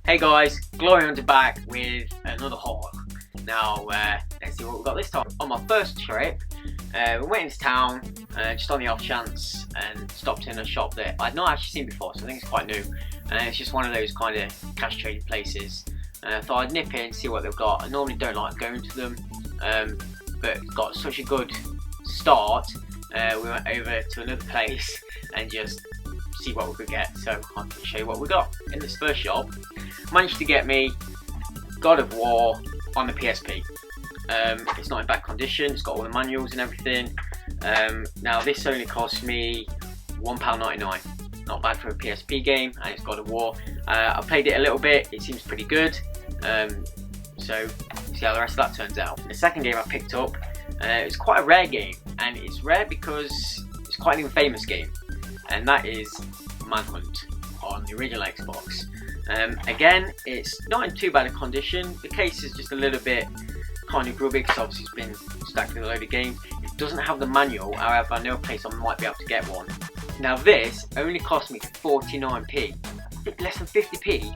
Hey guys, GloryHunter back with another haul. Now, let's see what we've got this time. On my first trip, we went into town, just on the off chance, and stopped in a shop that I'd not actually seen before, so I think it's quite new. It's just one of those kind of cash trading places. I thought I'd nip in, see what they've got. I normally don't like going to them, but it's got such a good start. We went over to another place and just see what we could get, so I can show you what we got. In this first shop, managed to get me God of War on the PSP. It's not in bad condition, it's got all the manuals and everything. Now this only cost me £1.99, not bad for a PSP game, and it's God of War. I played it a little bit, it seems pretty good, so see how the rest of that turns out. The second game I picked up, it's quite a rare game, and it's rare because it's quite an infamous game, and that is Manhunt on the original Xbox. Again, it's not in too bad a condition. The case is just a little bit kind of grubby because obviously it's been stacked with a load of games. It doesn't have the manual, however I know a place I might be able to get one. Now this only cost me 49p, less than 50p,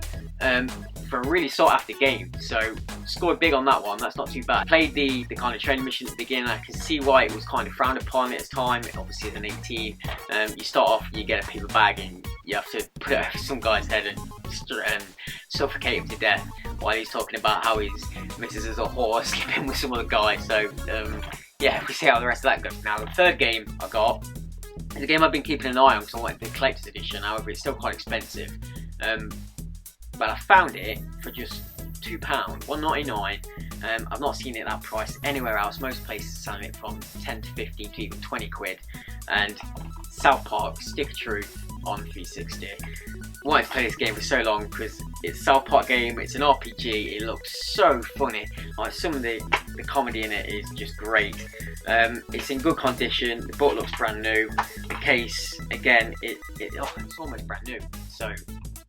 for a really sought after game, so scored big on that one. That's not too bad. Played the kind of training mission at the beginning. I can see why it was kind of frowned upon at its time. Obviously as an 18, you start off, you get a paper bag and you have to put it over some guy's head and suffocate him to death while he's talking about how his missus is a whore sleeping with some other guy. So yeah, we'll see how the rest of that goes. Now the third game I got is a game I've been keeping an eye on because I wanted the collector's edition. However, it's still quite expensive, but I found it for just £2, £1.99. I've not seen it that price anywhere else. Most places are selling it from 10 to 15 to even 20 quid. And South Park Stick of Truth on 360. I wanted to play this game for so long because it's a South Park game, it's an RPG, it looks so funny. Like some of the comedy in it is just great. It's in good condition, the book looks brand new, the case, again, it's almost brand new, so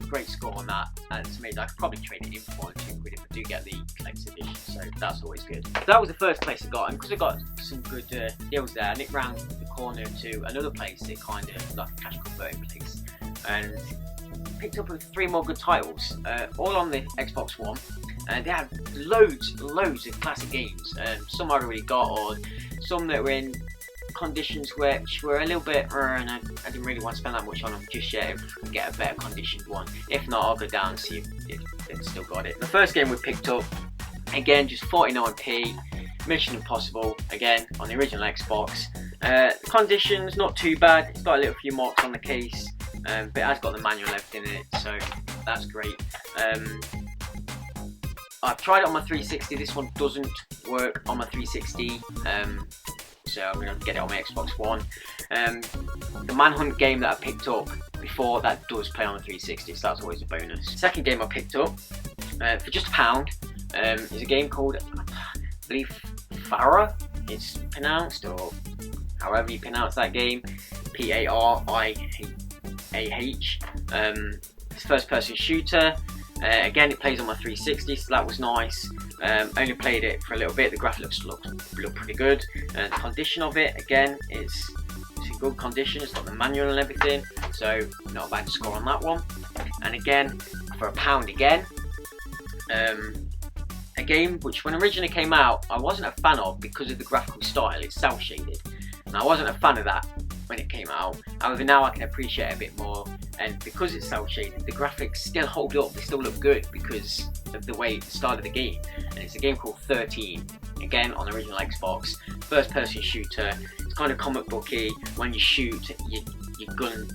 great score on that, and to me I could probably trade it in for 1 or 2 quid if I do get the collector's edition, so that's always good. So that was the first place I got, and because I got some good deals there, I nipped round the corner to another place that kind of like a cash converting place, and picked up 3 more good titles, all on the Xbox One, and they had loads of classic games. Some I'd already got, or some that were in conditions which were a little bit, and I didn't really want to spend that much on them just yet. If I get a better conditioned one, if not, I'll go down and see if they've still got it. The first game we picked up, again, just 49p, Mission Impossible, again on the original Xbox. The conditions not too bad. It's got a little few marks on the case, but it has got the manual and everything in it, so that's great. I've tried it on my 360. This one doesn't work on my 360. So I'm going to get it on my Xbox One. The Manhunt game that I picked up before, that does play on the 360, so that's always a bonus. Second game I picked up for just £1 is a game called, I believe, Farah it's pronounced, or however you pronounce that game, P-A-R-I-A-H. It's a first person shooter. Again, it plays on my 360, so that was nice. Only played it for a little bit. The graphics look pretty good. The condition of it, again, it's in good condition. It's got the manual and everything, so not a bad score on that one. And again, for £1 again, a game which when originally came out, I wasn't a fan of because of the graphical style. It's cel shaded, and I wasn't a fan of that when it came out. However, now I can appreciate it a bit more, and because it's cel shaded, the graphics still hold up. They still look good because of the way the style of the game. And it's a game called 13, again on the original Xbox, first person shooter. It's kind of comic booky. When you shoot, your gun,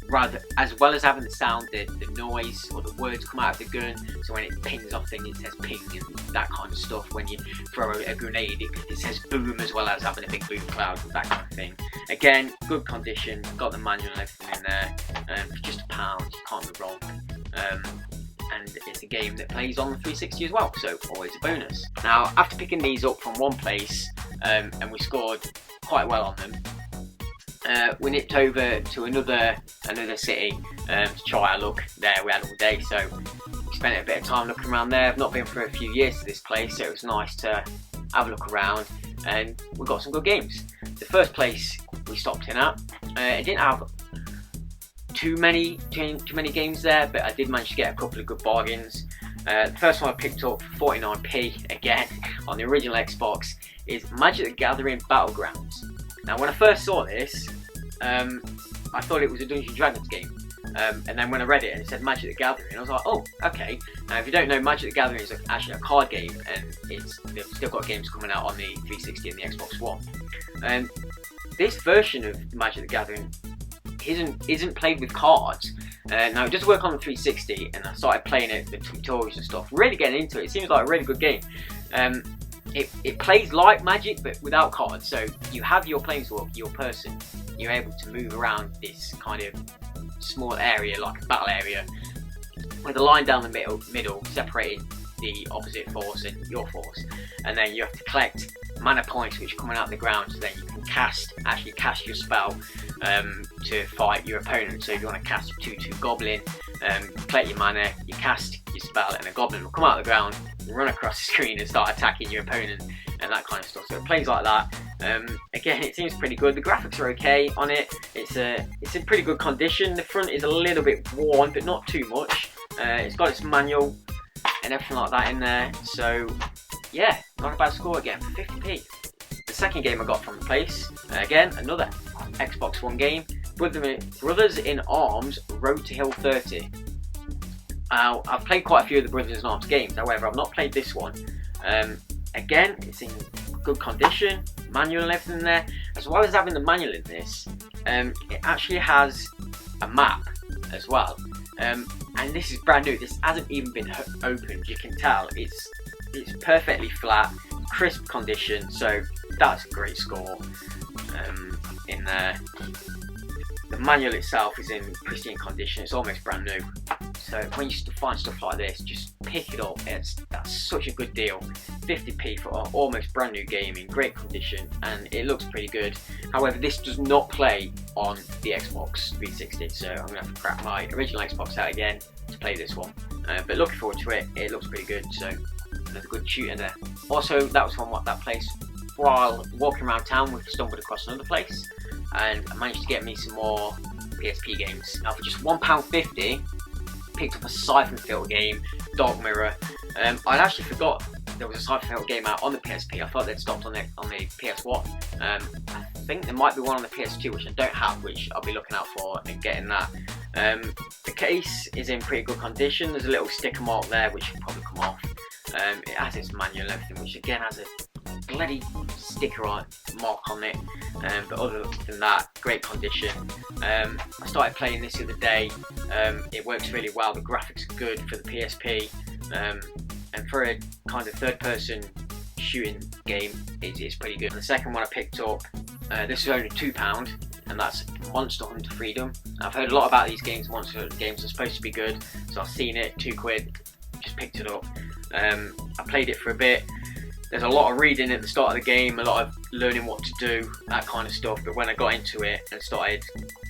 rather, as well as having the sound, the noise or the words come out of the gun. So when it pings off things, it says ping and that kind of stuff. When you throw a grenade, it says boom, as well as having a big boom cloud, that kind of thing. Again, good condition, got the manual and everything in there, for just £1, you can't go wrong. And it's a game that plays on the 360 as well, so always a bonus. Now, after picking these up from one place, and we scored quite well on them, we nipped over to another city to try our luck there. We had all day, so we spent a bit of time looking around there. I've not been for a few years to this place, so it was nice to have a look around, and we got some good games. The first place we stopped in at, it didn't have too many games there, but I did manage to get a couple of good bargains. The first one I picked up for 49p again on the original Xbox is Magic the Gathering Battlegrounds. Now when I first saw this, I thought it was a Dungeons & Dragons game. And then when I read it and it said Magic the Gathering, I was like, oh, okay. Now if you don't know, Magic the Gathering is actually a card game, and they've still got games coming out on the 360 and the Xbox One. And this version of Magic the Gathering isn't played with cards. Now it does work on the 360, and I started playing it, the tutorials and stuff, really getting into it. It seems like a really good game. It plays like Magic but without cards, so you have your planeswalker, your person. You're able to move around this kind of small area, like a battle area, with a line down the middle separating the opposite force and your force, and then you have to collect mana points which are coming out of the ground, so then you can actually cast your spell to fight your opponent. So if you want to cast a 2/2 goblin, collect your mana, you cast your spell, and a goblin will come out of the ground, run across the screen and start attacking your opponent, and that kind of stuff. So it plays like that. Again, it seems pretty good. The graphics are okay on it. It's in pretty good condition. The front is a little bit worn, but not too much. It's got its manual and everything like that in there. So yeah, not a bad score again for 50p. The second game I got from the place, again, another Xbox One game, Brothers in Arms Road to Hill 30. I've played quite a few of the Brothers in Arms games, however I've not played this one. Again, it's in good condition, manual and everything there. As well as having the manual in this, it actually has a map as well. And this is brand new, this hasn't even been opened. You can tell it's perfectly flat, crisp condition, so that's a great score in there. The manual itself is in pristine condition, it's almost brand new. So when you find stuff like this, just pick it up. That's such a good deal. 50p for an almost brand new game in great condition, and it looks pretty good. However, this does not play on the Xbox 360, so I'm going to have to crack my original Xbox out again to play this one. But looking forward to it, it looks pretty good, so another good shooter there. Also, that was from that place. While walking around town, we stumbled across another place, and I managed to get me some more PSP games. Now for just £1.50, picked up a Siphon Filter game, Dark Mirror. I'd actually forgot there was a Siphon Filter game out on the PSP. I thought they'd stopped on the PS1. I think there might be one on the PS2 which I don't have, which I'll be looking out for and getting that. The case is in pretty good condition. There's a little sticker mark there which will probably come off. It has its manual and everything, which again has a bloody sticker mark on it, but other than that, great condition. I started playing this the other day. It works really well. The graphics are good for the PSP, and for a kind of third-person shooting game, it's pretty good. The second one I picked up, this is only £2, and that's Monster Hunter Freedom. I've heard a lot about these games. Monster Hunter games are supposed to be good, so I've seen it, £2, just picked it up. I played it for a bit. There's a lot of reading at the start of the game, a lot of learning what to do, that kind of stuff. But when I got into it and started,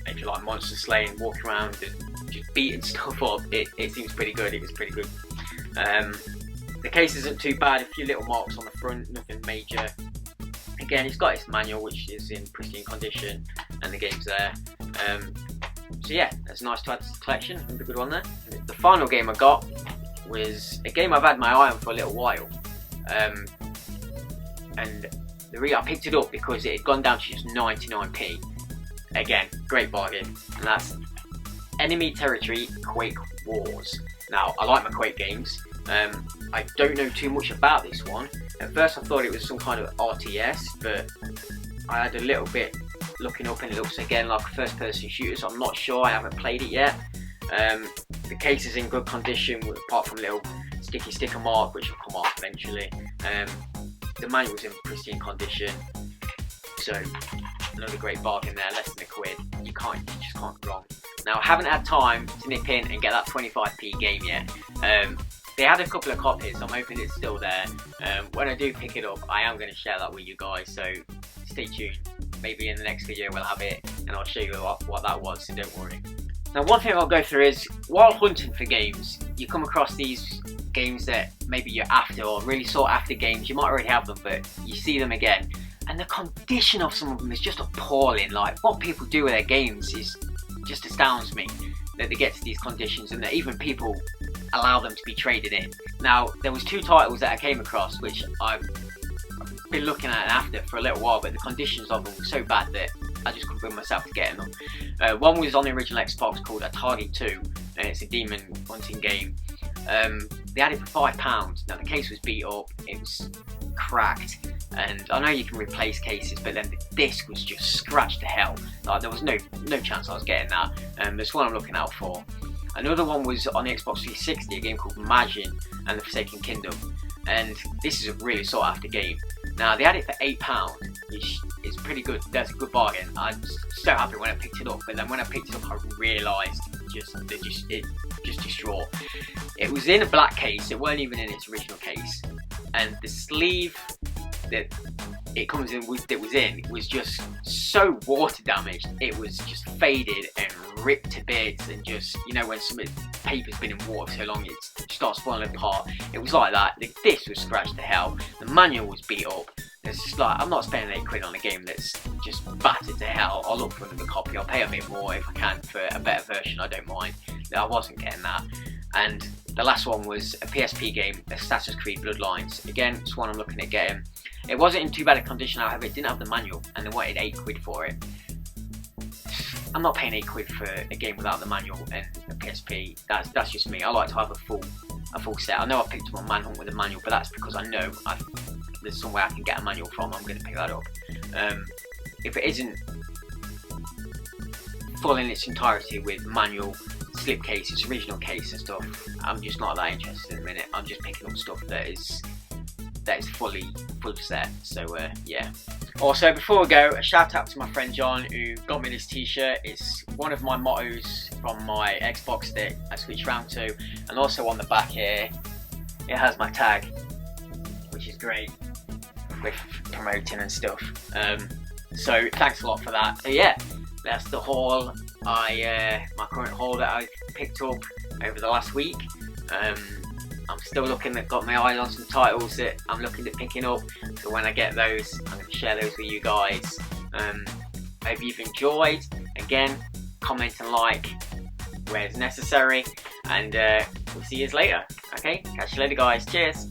if you like, monster slaying, walking around and just beating stuff up, it seems pretty good. It was pretty good. The case isn't too bad. A few little marks on the front, nothing major. Again, it's got its manual, which is in pristine condition, and the game's there. So yeah, it's nice to add to the collection. Another good one there. The final game I got was a game I've had my eye on for a little while. And I picked it up because it had gone down to just 99p. Again, great bargain. And that's Enemy Territory Quake Wars. Now, I like my Quake games. I don't know too much about this one. At first I thought it was some kind of RTS, but I had a little bit looking up and it looks again like a first person shooter, so I'm not sure, I haven't played it yet. The case is in good condition apart from a little sticker mark which will come off eventually. The manual's in pristine condition, so another great bargain there, less than £1. You just can't go wrong. Now I haven't had time to nip in and get that 25p game yet. They had a couple of copies, so I'm hoping it's still there. When I do pick it up, I am going to share that with you guys, so stay tuned. Maybe in the next video we'll have it and I'll show you what that was, so don't worry. Now one thing I'll go through is, while hunting for games, you come across these games that maybe you're after, or really sought after games. You might already have them, but you see them again, and the condition of some of them is just appalling. Like, what people do with their games is just astounds me that they get to these conditions and that even people allow them to be traded in. Now, there was 2 titles that I came across which I've been looking at after for a little while, but the conditions of them were so bad that I just couldn't bring myself to getting them. One was on the original Xbox called Atari 2, and it's a demon hunting game. They had it for £5. Now the case was beat up, it was cracked, and I know you can replace cases, but then the disc was just scratched to hell. Like, there was no chance I was getting that. That's what I'm looking out for. Another one was on the Xbox 360, a game called Imagine and the Forsaken Kingdom, and this is a really sought after game. Now they had it for £8, which is pretty good. That's a good bargain. I was so happy when I picked it up, but then when I picked it up, I realised it just distraught. It was in a black case. It weren't even in its original case, and the sleeve that it comes in with, that was in, was just so water damaged. It was just faded and ripped to bits, and just, you know, when some paper's been in water so long it starts falling apart. It was like that. The disc was scratched to hell. The manual was beat up. It's just like, I'm not spending £8 on a game that's just battered to hell. I'll look for another copy. I'll pay a bit more if I can for a better version. I don't mind. I wasn't getting that. And the last one was a PSP game, Assassin's Creed Bloodlines. Again, it's one I'm looking at getting. It wasn't in too bad a condition, however, it didn't have the manual, and they wanted £8 for it. I'm not paying £8 for a game without the manual and a PSP. That's just me. I like to have a full set. I know I picked up on Manhunt with a manual, but that's because I know there's somewhere I can get a manual from. I'm going to pick that up. If it isn't full in its entirety with manual, slipcase, its original case and stuff, I'm just not that interested in a minute. I'm just picking up stuff that is full set. So yeah. Also, before we go, a shout out to my friend John who got me this t-shirt. It's one of my mottos from my Xbox that I switched round to, and also on the back here it has my tag, which is great with promoting and stuff. So thanks a lot for that. So yeah, that's the haul. My current haul that I picked up over the last week. I'm still got my eye on some titles that I'm looking at picking up, so when I get those, I'm going to share those with you guys. Hope you've enjoyed. Again, comment and like where it's necessary, and we'll see you later. Okay, catch you later guys, cheers.